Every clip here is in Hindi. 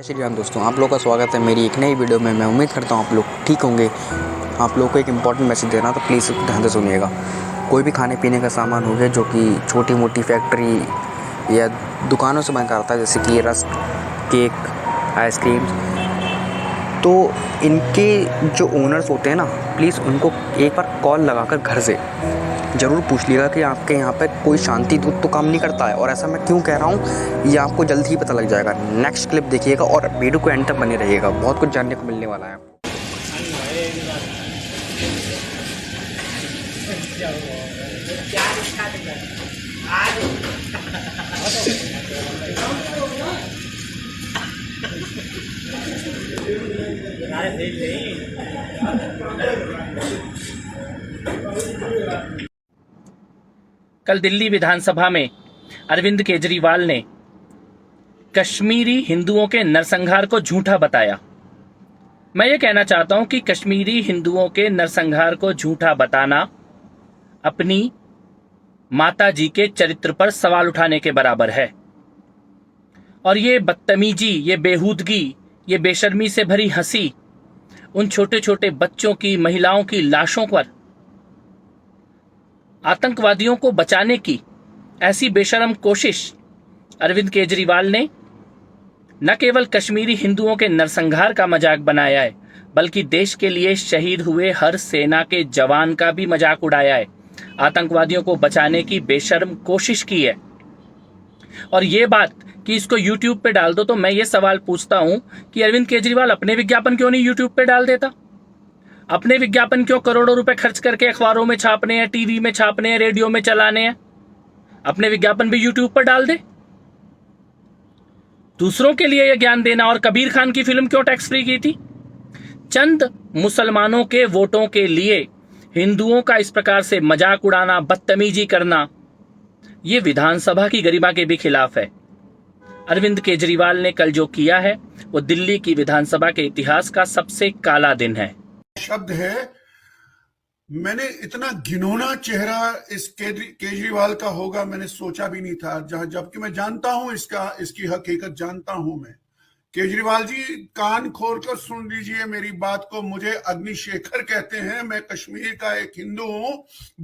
जय श्री राम दोस्तों, आप लोग का स्वागत है मेरी एक नई वीडियो में। मैं उम्मीद करता हूँ आप लोग ठीक होंगे। आप लोग को एक इम्पॉर्टेंट मैसेज देना, तो प्लीज़ ध्यान से सुनिएगा। कोई भी खाने पीने का सामान हो गया जो कि छोटी मोटी फैक्ट्री या दुकानों से बनकर आता है, जैसे कि रस्क, केक, आइसक्रीम, तो इनके जो ओनर्स होते हैं ना, प्लीज़ उनको एक बार कॉल लगाकर घर से ज़रूर पूछ लीजिएगा कि आपके यहाँ पर कोई शांति दूत तो काम नहीं करता है। और ऐसा मैं क्यों कह रहा हूँ, ये आपको जल्द ही पता लग जाएगा। नेक्स्ट क्लिप देखिएगा और वीडियो को एंड तक बने रहिएगा, बहुत कुछ जानने को मिलने वाला है। कल दिल्ली विधानसभा में अरविंद केजरीवाल ने कश्मीरी हिंदुओं के नरसंहार को झूठा बताया। मैं ये कहना चाहता हूं कि कश्मीरी हिंदुओं के नरसंहार को झूठा बताना अपनी माता जी के चरित्र पर सवाल उठाने के बराबर है। और ये बदतमीजी, ये बेहूदगी, ये बेशर्मी से भरी हंसी उन छोटे छोटे बच्चों की, महिलाओं की लाशों पर आतंकवादियों को बचाने की ऐसी बेशरम कोशिश अरविंद केजरीवाल ने न केवल कश्मीरी हिंदुओं के नरसंहार का मजाक बनाया है, बल्कि देश के लिए शहीद हुए हर सेना के जवान का भी मजाक उड़ाया है, आतंकवादियों को बचाने की बेशर्म कोशिश की है। और ये बात कि इसको YouTube पे डाल दो, तो मैं ये सवाल पूछता हूं कि अरविंद केजरीवाल अपने विज्ञापन क्यों नहीं YouTube पे डाल देता? अपने विज्ञापन क्यों करोड़ों रुपए खर्च करके अखबारों में छापने हैं, टीवी में छापने हैं, रेडियो में चलाने हैं? अपने विज्ञापन भी यूट्यूब पर डाल दे। दूसरों के लिए यह ज्ञान देना। और कबीर खान की फिल्म क्यों टैक्स फ्री की थी? चंद मुसलमानों के वोटों के लिए हिंदुओं का इस प्रकार से मजाक उड़ाना, बदतमीजी करना, यह विधानसभा की गरिमा के भी खिलाफ है। अरविंद केजरीवाल ने कल जो किया है वो दिल्ली की विधानसभा के इतिहास का सबसे काला दिन है। शब्द है। मैंने इतना घिनौना चेहरा इस केजरीवाल का होगा मैंने सोचा भी नहीं था, जबकि मैं जानता हूं इसकी हकीकत जानता हूं। मैं केजरीवाल जी, कान खोल कर सुन लीजिए मेरी बात को। मुझे अग्निशेखर कहते हैं, मैं कश्मीर का एक हिंदू हूं।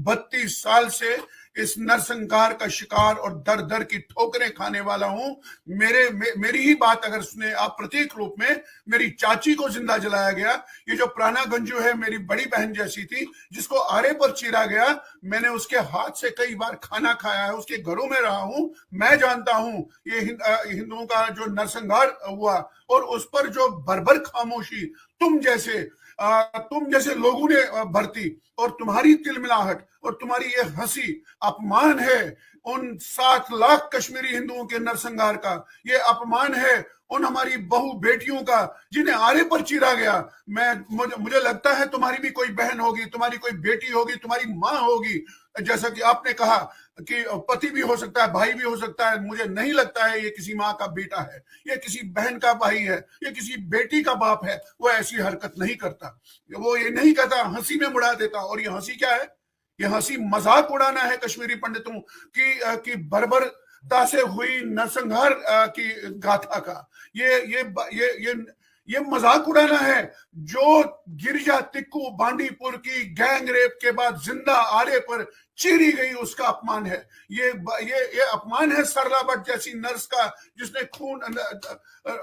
32 साल से इस नरसंहार का शिकार और दर दर की ठोकरें खाने वाला हूं। मेरी ही बात अगर सुने आप, प्रतीक रूप में मेरी चाची को जिंदा जलाया गया। ये जो प्राणा गंजू है, मेरी बड़ी बहन जैसी थी, जिसको आरे पर चीरा गया। मैंने उसके हाथ से कई बार खाना खाया है, उसके घरों में रहा हूं। मैं जानता हूं ये हिंदुओं का जो नरसंहार हुआ और उस पर जो बर्बर खामोशी तुम जैसे लोगों ने बरती, और तुम्हारी तिलमिलाहट और तुम्हारी ये हंसी अपमान है उन 7 लाख कश्मीरी हिंदुओं के नरसंहार का। ये अपमान है उन हमारी बहु बेटियों का जिन्हें आरे पर चीरा गया। मुझे लगता है तुम्हारी भी कोई बहन होगी, तुम्हारी कोई बेटी होगी, तुम्हारी माँ होगी। जैसा कि आपने कहा कि पति भी हो सकता है, भाई भी हो सकता है। मुझे नहीं लगता है ये किसी माँ का बेटा है, ये किसी बहन का भाई है, ये किसी बेटी का बाप है। वो ऐसी हरकत नहीं करता, वो ये नहीं कहता, हंसी में उड़ा देता। और ये हंसी क्या है? ये हंसी मजाक उड़ाना है कश्मीरी पंडितों की बर्बरता से हुई नरसंहार की गाथा का। ये मजाक उड़ाना है। जो गिरिजा तिक्कू बांडीपुर की गैंग रेप के बाद जिंदा आरे पर चीरी गई, उसका अपमान है। ये अपमान है सरला भट्ट जैसी नर्स का, जिसने खून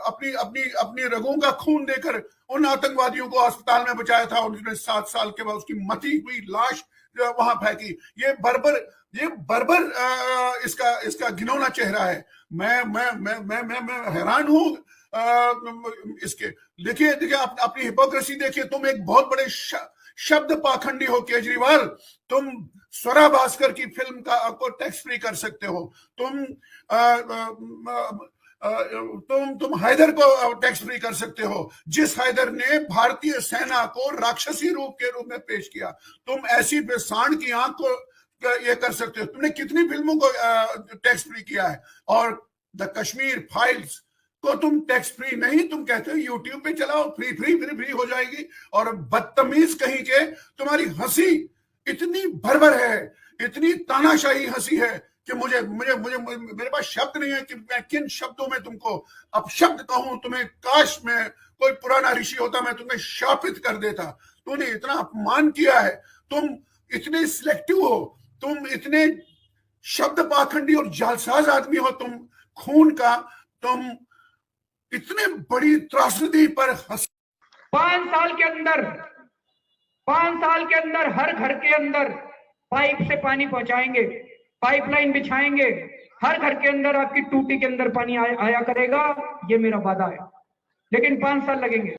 अपनी रगों का खून देकर उन आतंकवादियों को अस्पताल में बचाया था, और उसने 7 साल के बाद उसकी मती हुई लाश वहां फेंकी। ये बर्बर इसका घिनौना चेहरा है। मैं हैरान हूं इसके। देखिए अपनी हिपोक्रेसी देखिए। तुम एक बहुत बड़े शब्द पाखंडी हो केजरीवाल। तुम स्वरा भास्कर की फिल्म को टैक्स फ्री कर सकते हो। तुम हैदर को टैक्स फ्री कर सकते हो, जिस हैदर ने भारतीय सेना को राक्षसी के रूप में पेश किया। तुम ऐसी सांड की आंख को ये कर सकते हो। तुमने कितनी फिल्मों को टैक्स फ्री किया है? और द कश्मीर फाइल्स को तुम टैक्स फ्री नहीं, तुम कहते हो यूट्यूब पे चलाओ, फ्री हो जाएगी। और बदतमीज कहीं के, तुम्हारी हंसी इतनी भरभर है, इतनी तानाशाही हंसी है कि मुझे मुझे मुझे मेरे पास शब्द नहीं है कि मैं किन शब्दों में तुमको अब शब्द कहूं। तुम्हें काश में कोई पुराना ऋषि होता, मैं तुम्हें शापित कर देता। तूने इतना अपमान किया है, तुम इतने सिलेक्टिव हो, तुम इतने शब्द पाखंडी और जालसाज आदमी हो, तुम खून का, तुम इतने बड़ी त्रासदी पर 5 साल के अंदर हर घर के अंदर पाइप से पानी पहुंचाएंगे, पाइपलाइन बिछाएंगे, हर घर के अंदर आपकी टूटी के अंदर पानी आया करेगा, ये मेरा वादा है। लेकिन 5 साल लगेंगे।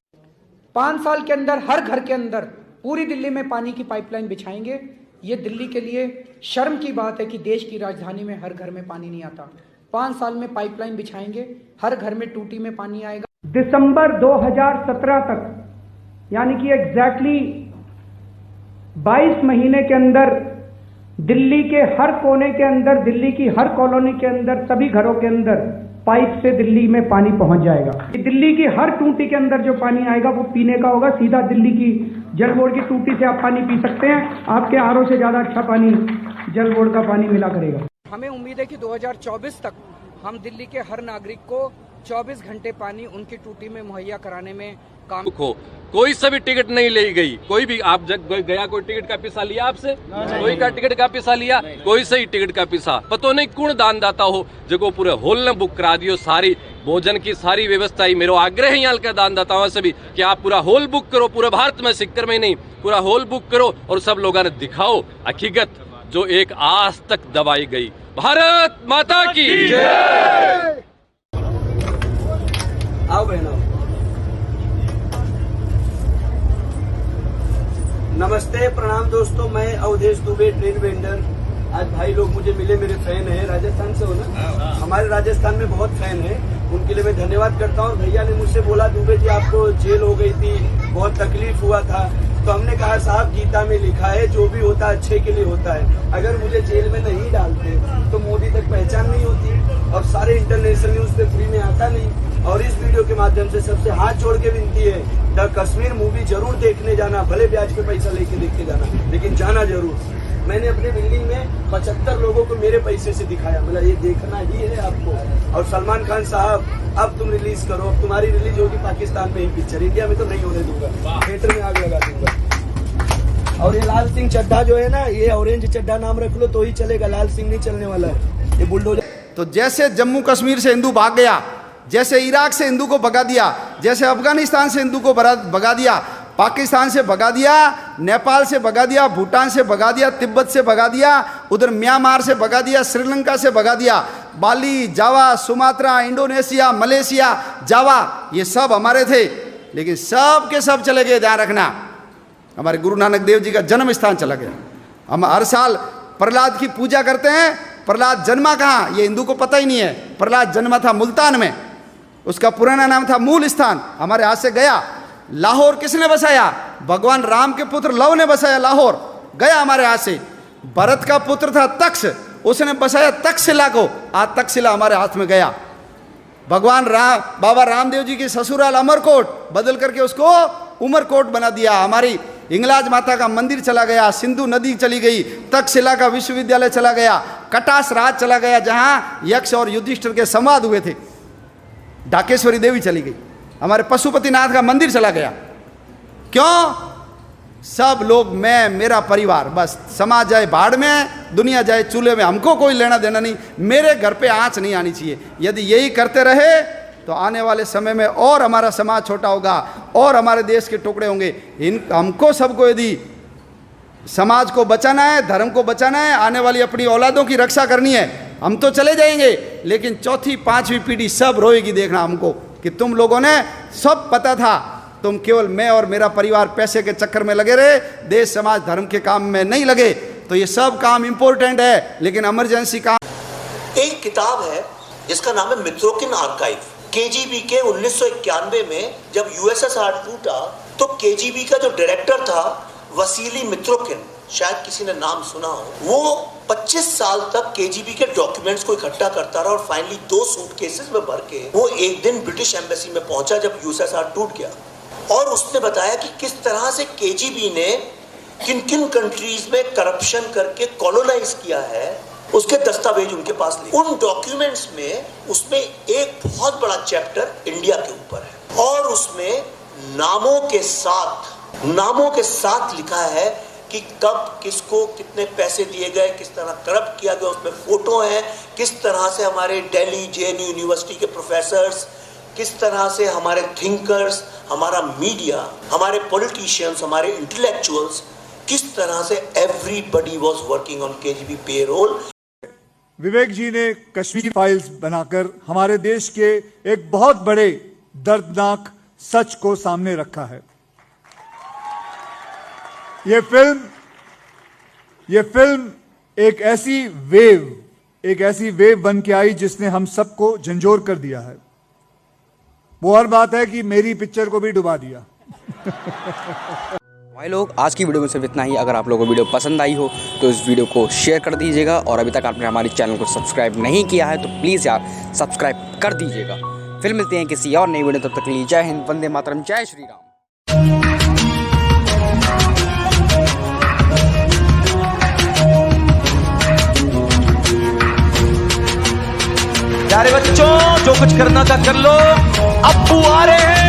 5 साल के अंदर हर घर के अंदर पूरी दिल्ली में पानी की पाइपलाइन बिछाएंगे। ये दिल्ली के लिए शर्म की बात है कि देश की राजधानी में हर घर में पानी नहीं आता। 5 साल में पाइपलाइन बिछाएंगे, हर घर में टूटी में पानी आएगा। दिसंबर 2017 तक, यानी कि एग्जैक्टली 22 महीने के अंदर दिल्ली के हर कोने के अंदर, दिल्ली की हर कॉलोनी के अंदर, सभी घरों के अंदर पाइप से दिल्ली में पानी पहुंच जाएगा। दिल्ली की हर टूटी के अंदर जो पानी आएगा वो पीने का होगा। सीधा दिल्ली की जल बोर्ड की टूटी से आप पानी पी सकते हैं। आपके आरओ से ज्यादा अच्छा पानी जल बोर्ड का पानी मिला करेगा। हमें उम्मीद है कि 2024 तक हम दिल्ली के हर नागरिक को 24 घंटे पानी उनकी टूटी में मुहैया कराने में काम हो। कोई सा भी टिकट नहीं ली गई, कोई भी आप जब गया कोई टिकट का पैसा लिया आपसे, कोई का टिकट का पैसा लिया, कोई सही टिकट का पैसा पतो नहीं कौन दानदाता हो जो पूरे होल ने बुक करा दियो। सारी भोजन की सारी व्यवस्था ही मेरो आग्रह है यहाँ के दानदाताओं से भी कि आप पूरा होल बुक करो, पूरे भारत में सिक्कर में नहीं, पूरा होल बुक करो और सब लोगों ने दिखाओ हकीकत जो एक आज तक दबाई गई। भारत माता की जय। आओ बहनों, नमस्ते, प्रणाम दोस्तों। मैं अवधेश दुबे, ट्रेन वेंडर। आज भाई लोग मुझे मिले, मेरे फैन है, राजस्थान से हो ना, हमारे राजस्थान में बहुत फैन है, उनके लिए मैं धन्यवाद करता हूँ। भैया ने मुझसे बोला, दुबे जी आपको जेल हो गई थी, बहुत तकलीफ हुआ था, तो हमने कहा साहब गीता में लिखा है जो भी होता है अच्छे के लिए होता है। अगर मुझे जेल में नहीं डालते तो मोदी तक पहचान नहीं होती और सारे इंटरनेशनल न्यूज पे फ्री में आता नहीं। और इस वीडियो के माध्यम से सबसे हाथ जोड़ के विनती है, द कश्मीर मूवी जरूर देखने जाना, भले ब्याज पे पैसा लेके देख के जाना, लेकिन जाना जरूर। मैंने अपने बिल्डिंग में 75 लोगों को मेरे पैसे से दिखाया, मतलब ये देखना ही है आपको। और सलमान खान साहब अब तुम रिलीज करो, अब तुम्हारी रिलीज होगी पाकिस्तान में ही पिक्चर, इंडिया में तो नहीं होने दूंगा, थिएटर में आग लगा दूंगा। और ये लाल सिंह चड्ढा जो है ना, ये ऑरेंज चड्ढा नाम रख लो तो ही चलेगा, लाल सिंह नहीं चलने वाला है, ये बुलडोजर। तो जैसे जम्मू कश्मीर से हिंदू भाग गया, जैसे इराक से हिंदू को भगा दिया, जैसे अफगानिस्तान से हिंदू को भगा दिया, पाकिस्तान से भगा दिया, नेपाल से भगा दिया, भूटान से भगा दिया, तिब्बत से भगा दिया, उधर म्यांमार से भगा दिया, श्रीलंका से भगा दिया, बाली, जावा, सुमात्रा, इंडोनेशिया, मलेशिया, जावा, ये सब हमारे थे, लेकिन सब के सब चले गए। ध्यान रखना, हमारे गुरु नानक देव जी का जन्म स्थान चला गया। हम हर साल प्रहलाद की पूजा करते हैं। प्रहलाद जन्मा कहाँ, ये हिंदू को पता ही नहीं है। प्रहलाद जन्मा था मुल्तान में, उसका पुराना नाम था मूल स्थान, हमारे हाथ से गया। लाहौर किसने बसाया? भगवान राम के पुत्र लव ने बसाया, लाहौर गया हमारे हाथ से। भरत का पुत्र था तक्ष, उसने बसाया तक्षशिला को, आज तक्षशिला हमारे हाथ में गया। भगवान राम, बाबा रामदेव जी की ससुराल अमरकोट बदल करके उसको उमरकोट बना दिया। हमारी हिंगलाज माता का मंदिर चला गया, सिंधु नदी चली गई, तक्षशिला का विश्वविद्यालय चला गया, कटास राज चला गया जहाँ यक्ष और युधिष्ठिर के संवाद हुए थे, ढाकेश्वरी देवी चली गई, हमारे पशुपतिनाथ का मंदिर चला गया। क्यों? सब लोग, मैं, मेरा परिवार, बस समाज जाए भाड़ में, दुनिया जाए चूल्हे में, हमको कोई लेना देना नहीं, मेरे घर पे आंच नहीं आनी चाहिए। यदि यही करते रहे तो आने वाले समय में और हमारा समाज छोटा होगा और हमारे देश के टुकड़े होंगे। हमको सबको यदि समाज को बचाना है, धर्म को बचाना है, आने वाली अपनी औलादों की रक्षा करनी है, हम तो चले जाएंगे, लेकिन चौथी पांचवी पीढ़ी सब रोएगी। देखना हमको कि तुम लोगों ने सब पता था, तुम केवल मैं और मेरा परिवार पैसे के चक्कर में लगे रहे, देश समाज धर्म के काम में नहीं लगे। तो ये सब काम इंपॉर्टेंट है, लेकिन इमरजेंसी काम। एक किताब है जिसका नाम है मित्रोकिन आर्काइव। केजीबी के 1991 में जब यूएसएसआर टूटा तो केजीबी का जो डायरेक्टर था वसीली मित्रोकिन, शायद किसी ने नाम सुना हो, वो 25 साल तक केजीबी के डॉक्यूमेंट्स को इकट्ठा करता रहा और फाइनली 2 सूटकेसेस में भर के वो एक दिन ब्रिटिश एम्बेसी में पहुंचा जब यूएसएसआर टूट गया। और उसने बताया कि किस तरह से केजीबी ने किन किन कंट्रीज में करप्शन करके कॉलोनाइज किया है उसके दस्तावेज उनके पास नहीं। उन डॉक्यूमेंट्स में उसमें एक बहुत बड़ा चैप्टर इंडिया के ऊपर है और उसमें नामों के साथ लिखा है कि कब किसको कितने पैसे दिए गए, किस तरह करप्ट किया गया, उसमें फोटो है, किस तरह से हमारे दिल्ली जेएनयू यूनिवर्सिटी के प्रोफेसर्स, किस तरह से हमारे थिंकर्स, हमारा मीडिया, हमारे पॉलिटिशियंस, हमारे इंटेलेक्चुअल्स, किस तरह से everybody was working on KGB payroll. Vivek ji ने कश्मीर फाइल्स बनाकर हमारे देश के एक बहुत बड़े दर्दनाक सच को सामने रखा है। ये फिल्म एक ऐसी वेव बन के आई जिसने हम सबको झंझोर कर दिया है। वो और बात है कि मेरी पिक्चर को भी डुबा दिया। भाई लोग, आज की वीडियो में सिर्फ इतना ही। अगर आप लोगों को वीडियो पसंद आई हो तो इस वीडियो को शेयर कर दीजिएगा और अभी तक आपने हमारे चैनल को सब्सक्राइब नहीं किया है तो प्लीज़ यार सब्सक्राइब कर दीजिएगा। फिर मिलते हैं किसी और नई वीडियो, तब तक के लिए जय हिंद, वंदे मातरम, जय श्री राम। प्यारे बच्चों, जो कुछ करना था कर लो, अब्बू आ रहे हैं।